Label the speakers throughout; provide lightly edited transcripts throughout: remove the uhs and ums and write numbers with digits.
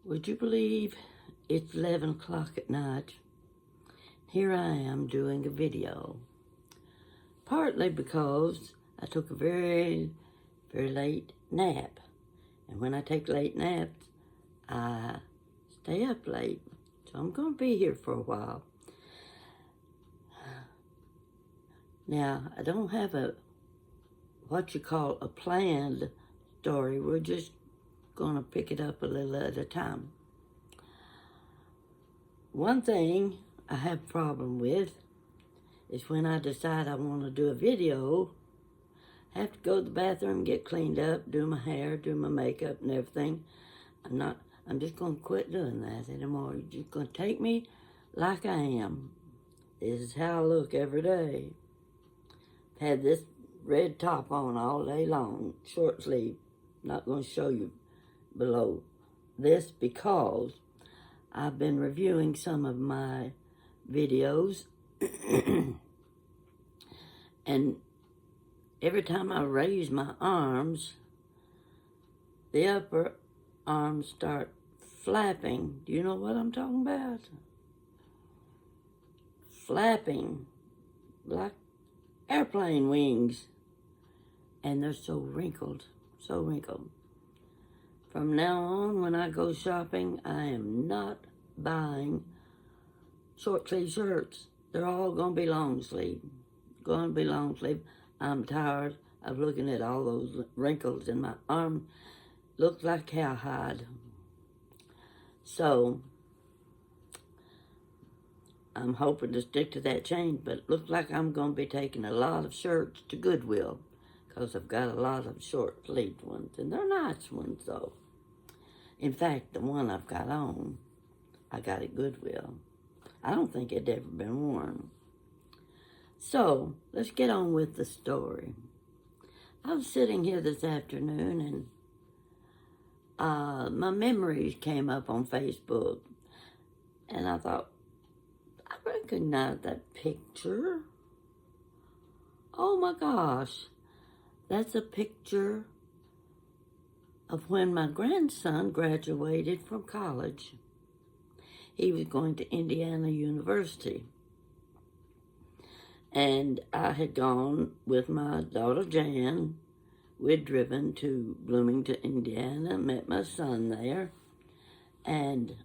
Speaker 1: Would you believe it's 11 o'clock at night? Here I am doing a video. Partly because I took a very, very late nap. And when I take late naps, I stay up late. So I'm going to be here for a while. Now, I don't have what you call a planned story. We're just going to pick it up a little at a time. One thing I have a problem with is when I decide I want to do a video, I have to go to the bathroom, get cleaned up, do my hair, do my makeup and everything. I'm just going to quit doing that anymore. You're just going to take me like I am. This is how I look every day. Had this red top on all day long, short sleeve. Not going to show you below this because I've been reviewing some of my videos and every time I raise my arms, the upper arms start flapping. Do you know what I'm talking about? Flapping like airplane wings. And they're so wrinkled, so wrinkled. From now on, when I go shopping, I am not buying short sleeve shirts. They're all going to be long sleeve. Going to be long sleeve. I'm tired of looking at all those wrinkles in my arm. Looks like cowhide. So, I'm hoping to stick to that change, but it looks like I'm going to be taking a lot of shirts to Goodwill because I've got a lot of short-sleeved ones, and they're nice ones, though. In fact, the one I've got on, I got at Goodwill. I don't think it'd ever been worn. So, let's get on with the story. I was sitting here this afternoon, and my memories came up on Facebook, and I thought, I recognize that picture. Oh my gosh, that's a picture of when my grandson graduated from college. He was going to Indiana University. And I had gone with my daughter Jan. We'd driven to Bloomington, Indiana, met my son there. And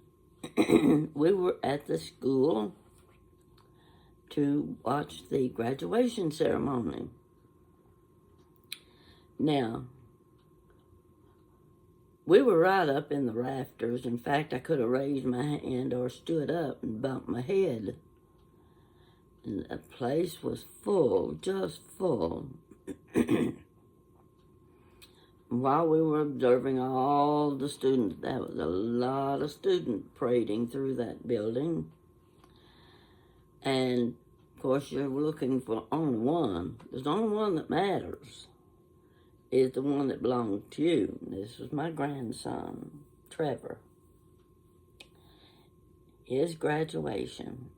Speaker 1: we were at the school to watch the graduation ceremony. Now, we were right up in the rafters. In fact, I could have raised my hand or stood up and bumped my head. And the place was full, just full. While we were observing all the students, there was a lot of students parading through that building. And, of course, you're looking for only one. There's only one that matters. Is the one that belonged to you. This was my grandson, Trevor. His graduation.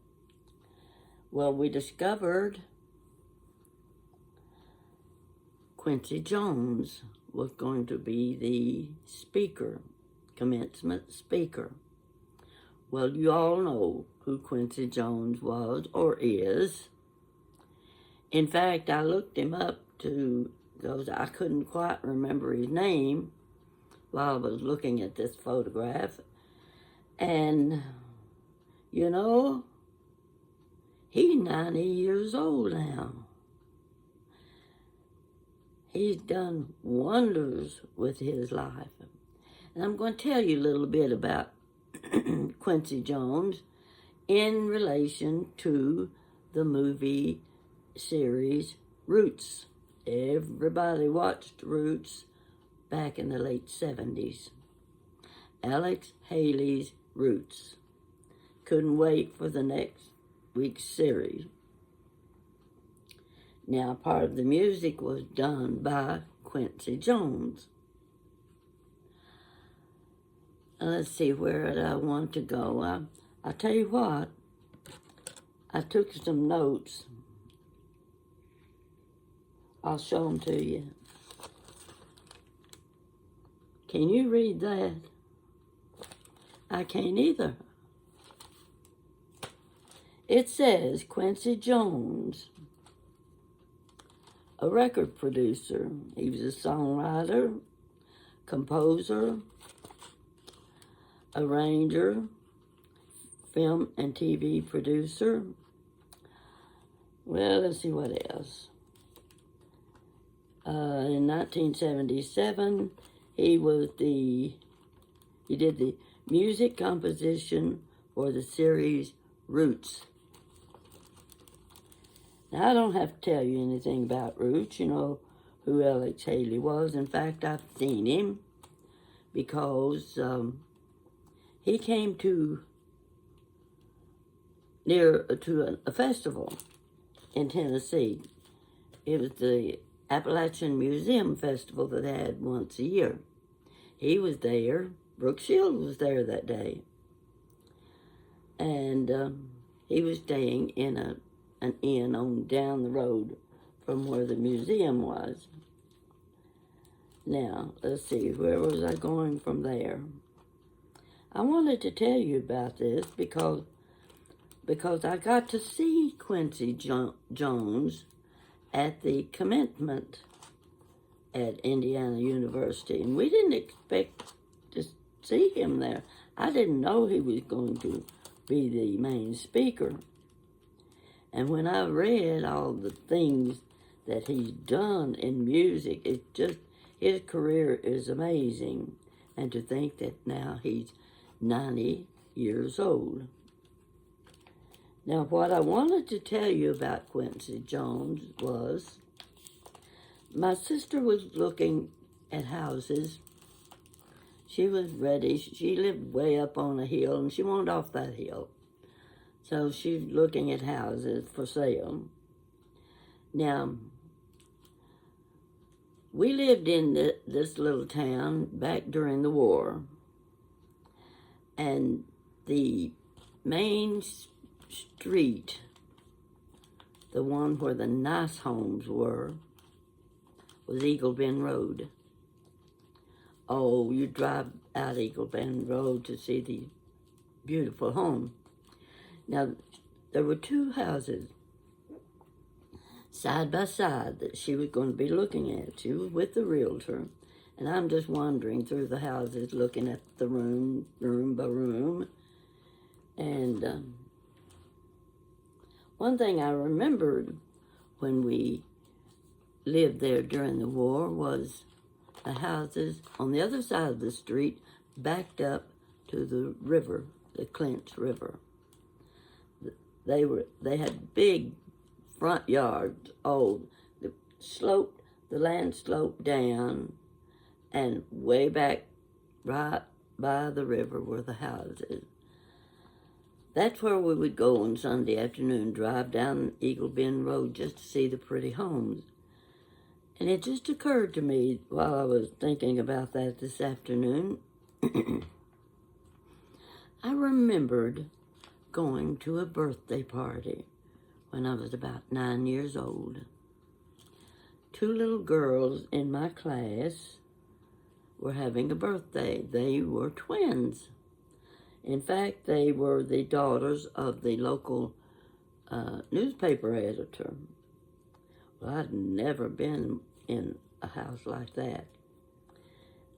Speaker 1: Well, we discovered Quincy Jones was going to be the speaker, commencement speaker. Well, you all know who Quincy Jones was or is. In fact, I looked him up because I couldn't quite remember his name while I was looking at this photograph. And, you know, he's 90 years old now. He's done wonders with his life. And I'm going to tell you a little bit about Quincy Jones in relation to the movie series Roots. Everybody watched Roots back in the late 70s. Alex Haley's Roots. Couldn't wait for the next week's series. Now, part of the music was done by Quincy Jones. Let's see where I want to go. I tell you what, I took some notes. I'll show them to you. Can you read that? I can't either. It says Quincy Jones, a record producer. He was a songwriter, composer, arranger, film and TV producer. Well, let's see what else. In 1977, he did the music composition for the series Roots. Now, I don't have to tell you anything about Roots. You know who Alex Haley was. In fact, I've seen him because he came to a festival in Tennessee. It was the Appalachian Museum Festival that they had once a year. He was there. Brooke Shields was there that day. And he was staying in an inn on down the road from where the museum was. Now, let's see, where was I going from there? I wanted to tell you about this because I got to see Quincy Jones at the commencement at Indiana University, and we didn't expect to see him there. I didn't know he was going to be the main speaker. And when I read all the things that he's done in music, it's just, his career is amazing. And to think that now he's 90 years old. Now, what I wanted to tell you about Quincy Jones was, my sister was looking at houses. She was ready. She lived way up on a hill, and she wanted off that hill. So she's looking at houses for sale. Now, we lived in this little town back during the war. And the main street, the one where the nice homes were, was Eagle Bend Road. Oh, you drive out Eagle Bend Road to see the beautiful home. Now, there were two houses side by side that she was going to be looking at. She was with the realtor, and I'm just wandering through the houses, looking at the room by room. And one thing I remembered when we lived there during the war was the houses on the other side of the street backed up to the river, the Clinch River. They had big front yards. Oh, the land sloped down, and way back right by the river were the houses. That's where we would go on Sunday afternoon, drive down Eagle Bend Road just to see the pretty homes. And it just occurred to me while I was thinking about that this afternoon, I remembered going to a birthday party when I was about 9 years old. Two little girls in my class were having a birthday. They were twins. In fact, they were the daughters of the local newspaper editor. Well, I'd never been in a house like that.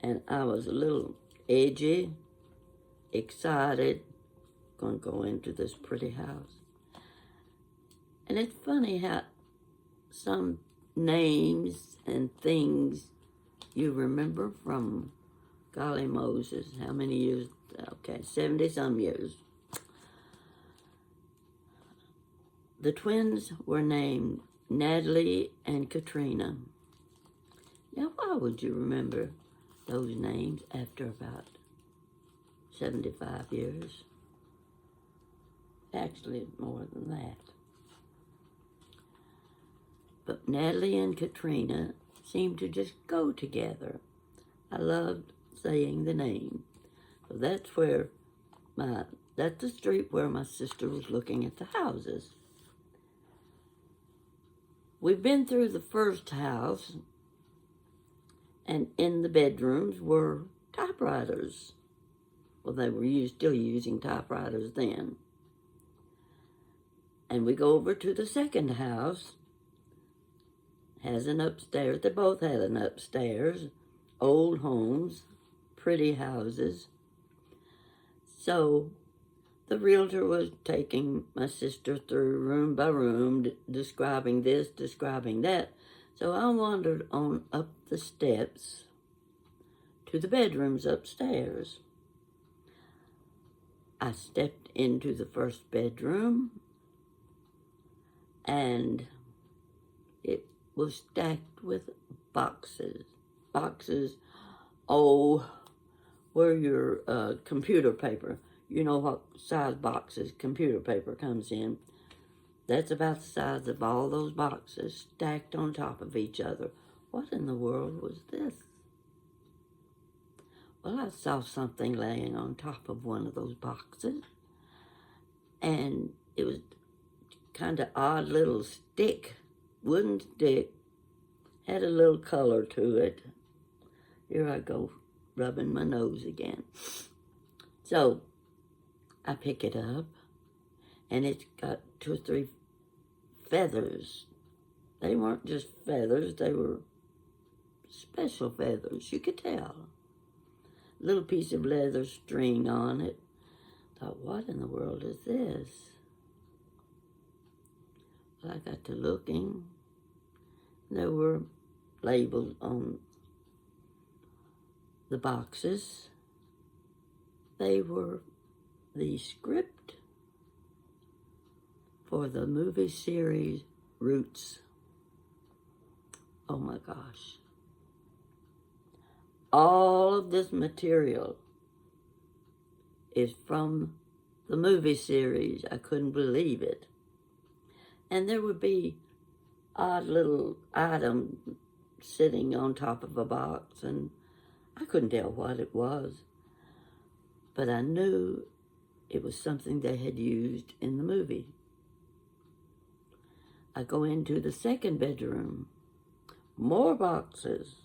Speaker 1: And I was a little edgy, excited, going to go into this pretty house. And it's funny how some names and things you remember from, golly Moses, how many years? Okay, 70-some years. The twins were named Natalie and Katrina. Now, why would you remember those names after about 75 years? Actually, more than that. But Natalie and Katrina seemed to just go together. I loved saying the name. So that's the street where my sister was looking at the houses. We've been through the first house, and in the bedrooms were typewriters. Well, they were still using typewriters then. And we go over to the second house. Has an upstairs. They both had an upstairs. Old homes, pretty houses. So the realtor was taking my sister through room by room, describing this, describing that. So I wandered on up the steps to the bedrooms upstairs. I stepped into the first bedroom, and it was stacked with boxes. Boxes, where your computer paper, you know what size boxes computer paper comes in. That's about the size of all those boxes stacked on top of each other. What in the world was this? Well, I saw something laying on top of one of those boxes, and it was kind of odd little stick, wooden stick, had a little color to it. Here I go, rubbing my nose again. So I pick it up, and it's got 2 or 3 feathers. They weren't just feathers, they were special feathers, you could tell. Little piece of leather string on it. Thought, what in the world is this? Well, I got to looking. There were labels on the boxes. They were the script for the movie series Roots. Oh my gosh. All of this material is from the movie series. I couldn't believe it. And there would be odd little items sitting on top of a box, and I couldn't tell what it was. But I knew it was something they had used in the movie. I go into the second bedroom. More boxes.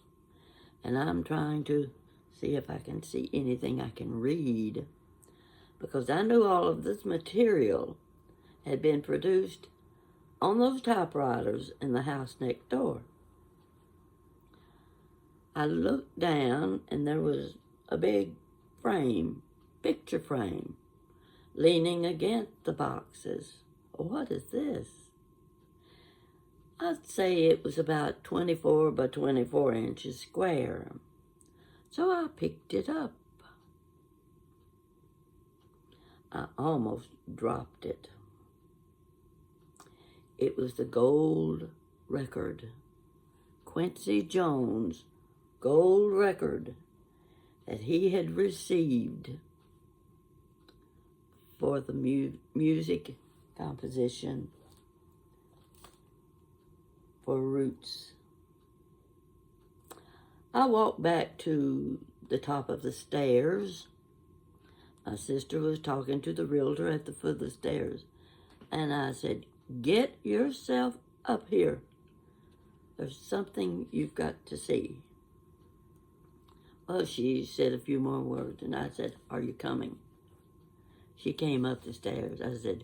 Speaker 1: And I'm trying to see if I can see anything I can read, because I knew all of this material had been produced on those typewriters in the house next door. I looked down, and there was a big frame, picture frame, leaning against the boxes. What is this? I'd say it was about 24 by 24 inches square. So I picked it up. I almost dropped it. It was the gold record. Quincy Jones' gold record that he had received for the music composition for Roots. I walked back to the top of the stairs. My sister was talking to the realtor at the foot of the stairs. And I said, get yourself up here. There's something you've got to see. Well, she said a few more words, and I said, are you coming? She came up the stairs. I said,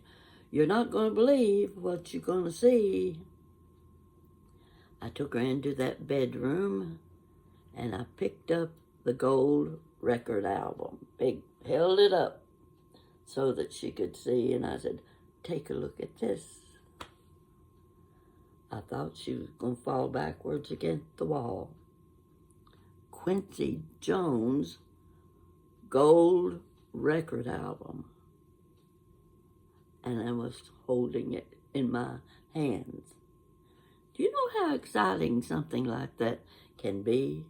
Speaker 1: you're not going to believe what you're going to see. I took her into that bedroom, and I picked up the gold record album. Held it up so that she could see, and I said, take a look at this. I thought she was going to fall backwards against the wall. Quincy Jones' gold record album. And I was holding it in my hands. Do you know how exciting something like that can be?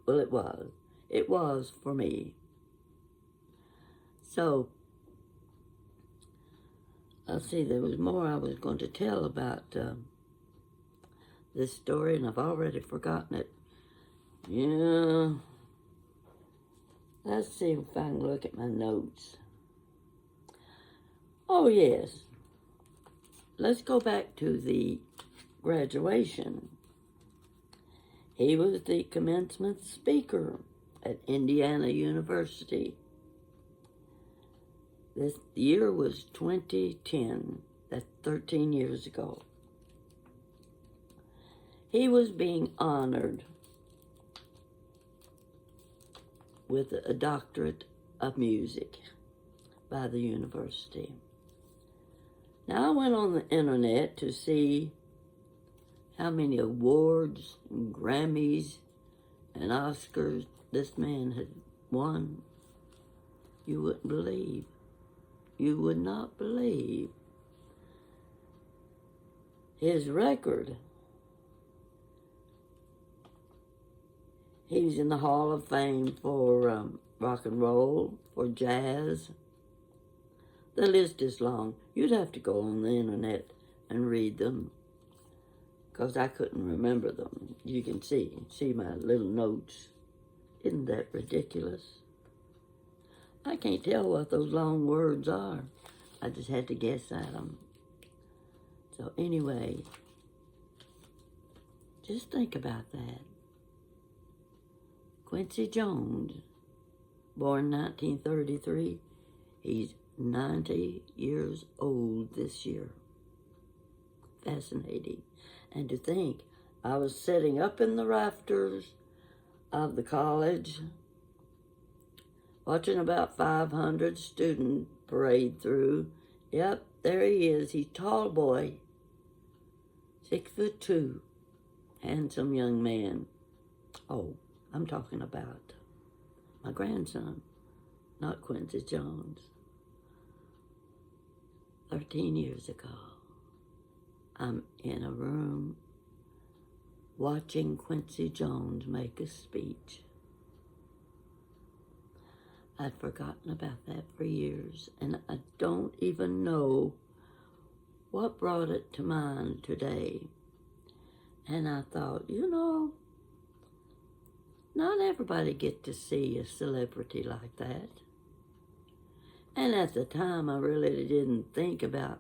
Speaker 1: Well, it was. It was for me. So, let's see, there was more I was going to tell about this story, and I've already forgotten it. Yeah. Let's see if I can look at my notes. Oh, yes. Let's go back to the graduation. He was the commencement speaker at Indiana University. This year was 2010. That's 13 years ago. He was being honored with a doctorate of music by the university. Now, I went on the internet to see how many awards and Grammys and Oscars this man had won. You wouldn't believe. You would not believe his record. He's in the Hall of Fame for rock and roll, for jazz. The list is long. You'd have to go on the internet and read them, because I couldn't remember them. You can see my little notes. Isn't that ridiculous? I can't tell what those long words are. I just had to guess at them. So anyway, just think about that. Quincy Jones, born 1933. He's 90 years old this year. Fascinating. And to think, I was sitting up in the rafters of the college, watching about 500 students parade through. Yep, there he is. He's a tall boy, 6'2", handsome young man. Oh, I'm talking about my grandson, not Quincy Jones. 13 years ago, I'm in a room watching Quincy Jones make a speech. I'd forgotten about that for years, and I don't even know what brought it to mind today. And I thought, not everybody gets to see a celebrity like that. And at the time, I really didn't think about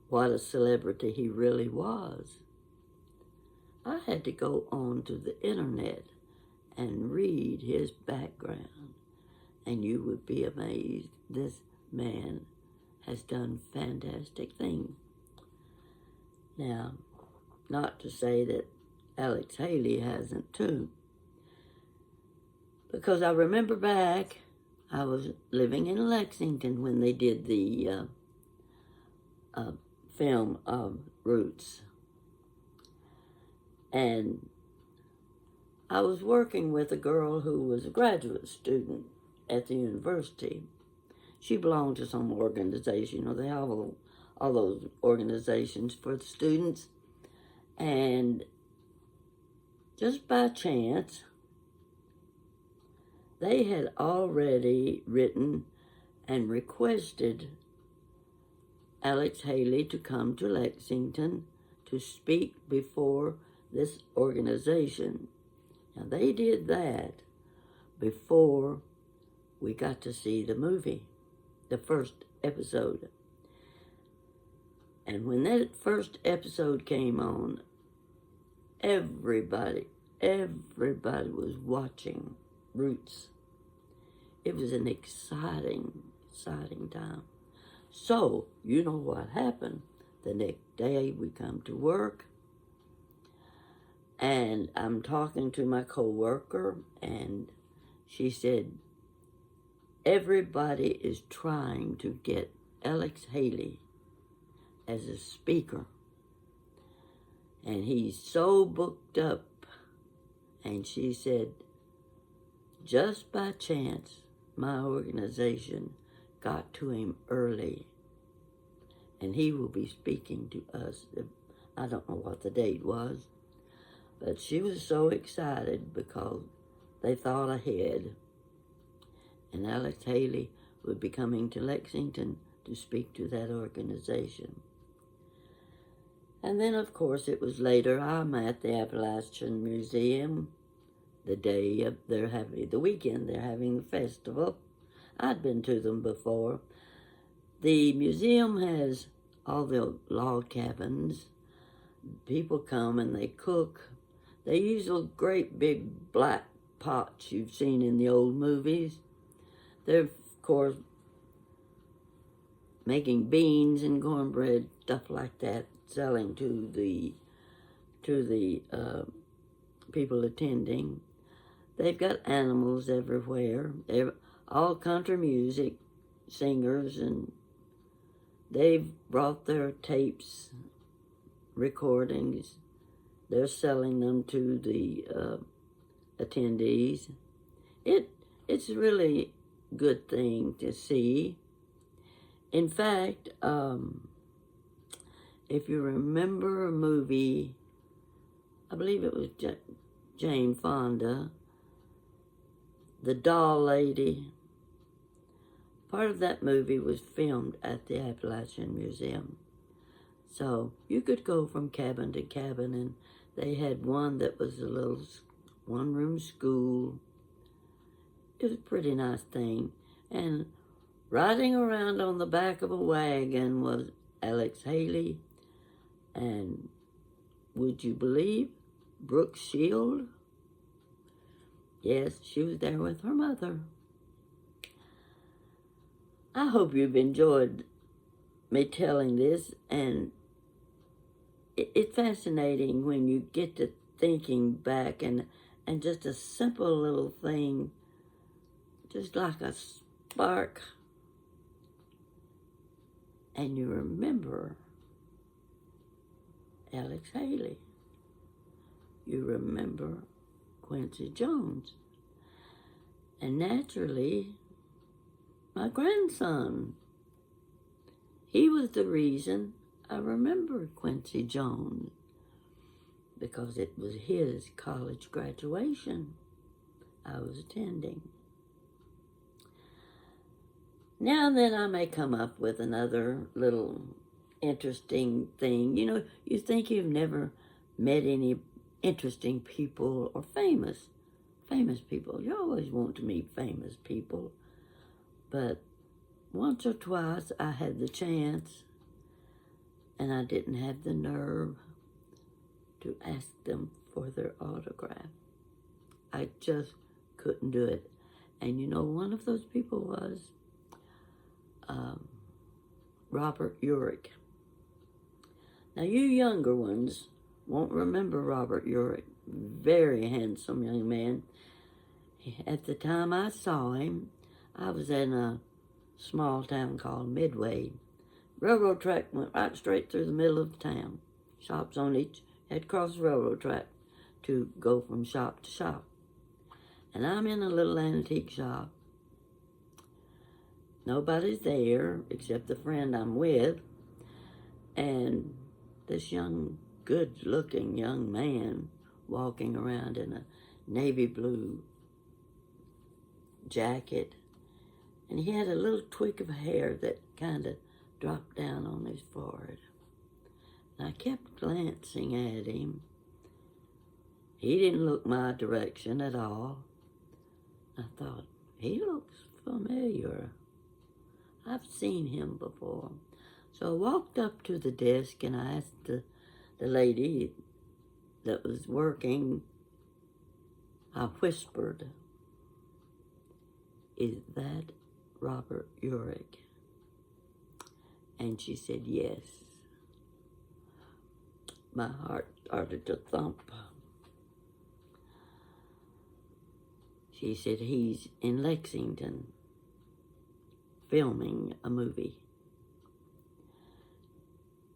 Speaker 1: what a celebrity he really was. I had to go on to the internet and read his background, and you would be amazed. This man has done fantastic things. Now, not to say that Alex Haley hasn't too, because I remember back, I was living in Lexington when they did the film of Roots. And I was working with a girl who was a graduate student at the university. She belonged to some organization. They have all those organizations for the students. And just by chance, they had already written and requested Alex Haley to come to Lexington to speak before this organization. Now, they did that before we got to see the movie, the first episode. And when that first episode came on, everybody was watching Roots. It was an exciting time. So, you know what happened. The next day we come to work, and I'm talking to my coworker, and she said, everybody is trying to get Alex Haley as a speaker. And he's so booked up. And she said, just by chance, my organization got to him early. And he will be speaking to us. I don't know what the date was. But she was so excited because they thought ahead. And Alex Haley would be coming to Lexington to speak to that organization. And then, of course, it was later, I'm at the Appalachian Museum the day of the weekend they're having the festival. I'd been to them before. The museum has all the log cabins. People come and they cook. They use those great big black pots you've seen in the old movies. They're, of course, making beans and cornbread, stuff like that, selling to the people attending. They've got animals everywhere. They're all country music singers, and they've brought their tapes, recordings. They're selling them to the attendees. It's really a good thing to see. In fact, if you remember a movie, I believe it was Jane Fonda, The Doll Lady. Part of that movie was filmed at the Appalachian Museum. So you could go from cabin to cabin, and they had one that was a little one-room school. It was a pretty nice thing. And riding around on the back of a wagon was Alex Haley, and would you believe Brooke Shield? Yes, she was there with her mother. I hope you've enjoyed me telling this, and it's fascinating when you get to thinking back, and just a simple little thing, just like a spark, and you remember Alex Haley. You remember Quincy Jones. And naturally, my grandson, he was the reason I remember Quincy Jones, because it was his college graduation I was attending. Now and then I may come up with another little interesting thing. You know, you think you've never met any interesting people or famous people. You always want to meet famous people. But once or twice I had the chance, and I didn't have the nerve to ask them for their autograph. I just couldn't do it. And you know, one of those people was Robert Urich. Now, you younger ones won't remember Robert Urich. Very handsome young man. At the time I saw him, I was in a small town called Midway. Railroad track went right straight through the middle of the town. Shops on each had to cross the railroad track to go from shop to shop. And I'm in a little antique shop. Nobody's there except the friend I'm with. And this young, good-looking young man walking around in a navy blue jacket. And he had a little twig of hair that kind of dropped down on his forehead. And I kept glancing at him. He didn't look my direction at all. I thought, he looks familiar. I've seen him before. So I walked up to the desk and I asked the lady that was working, I whispered, "Is that Robert Urich?" And she said, "Yes." My heart started to thump. She said, "He's in Lexington filming a movie."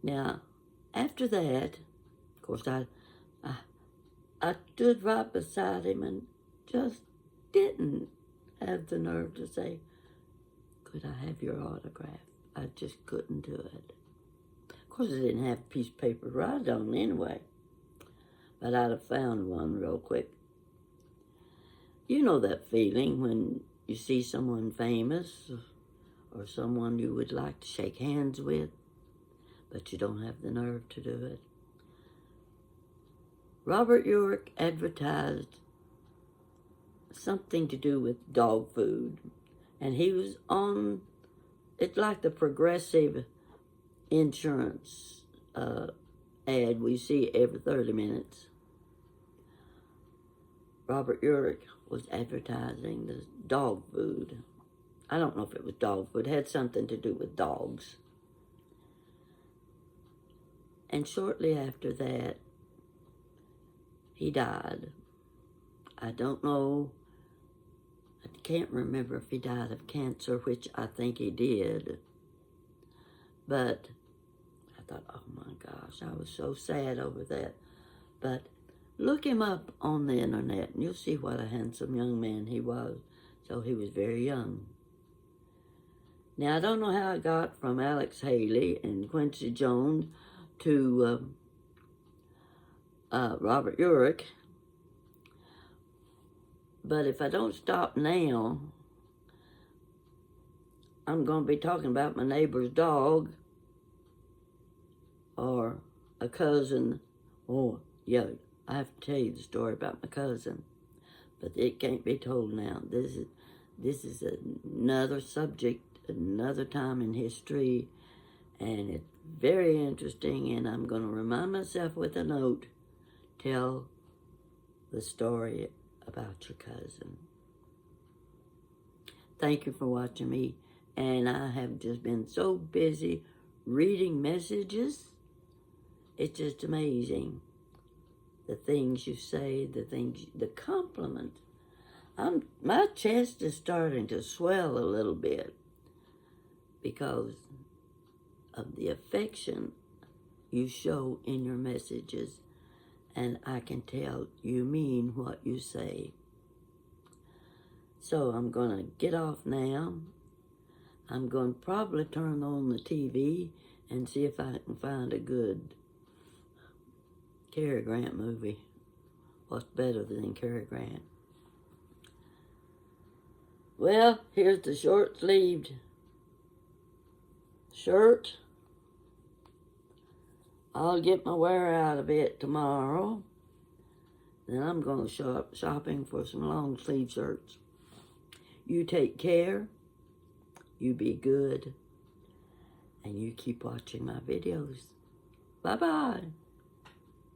Speaker 1: Now, after that, of course, I stood right beside him and just didn't have the nerve to say, "Could I have your autograph?" I just couldn't do it. Of course, I didn't have a piece of paper to write on anyway, but I'd have found one real quick. You know that feeling when you see someone famous or someone you would like to shake hands with, but you don't have the nerve to do it. Robert Urich advertised something to do with dog food, and he was on, it's like the Progressive insurance ad we see every 30 minutes. Robert Urich was advertising the dog food. I don't know if it was dogs, but it had something to do with dogs. And shortly after that, he died. I don't know, I can't remember if he died of cancer, which I think he did. But I thought, oh my gosh, I was so sad over that. But look him up on the internet and you'll see what a handsome young man he was. So he was very young. Now, I don't know how I got from Alex Haley and Quincy Jones to Robert Urich. But if I don't stop now, I'm going to be talking about my neighbor's dog or a cousin. Oh, yeah, I have to tell you the story about my cousin. But it can't be told now. This is another subject, another time in history, and it's very interesting, and I'm going to remind myself with a note, tell the story about your cousin. Thank you for watching me, and I have just been so busy reading messages. It's just amazing. The things you say, the compliments. My chest is starting to swell a little bit because of the affection you show in your messages, and I can tell you mean what you say. So I'm going to get off now. I'm going to probably turn on the TV and see if I can find a good Cary Grant movie. What's better than Cary Grant? Well, here's the short-sleeved shirt. I'll get my wear out of it tomorrow. Then I'm going to shop shopping for some long-sleeve shirts. You take care. You be good. And you keep watching my videos. Bye-bye.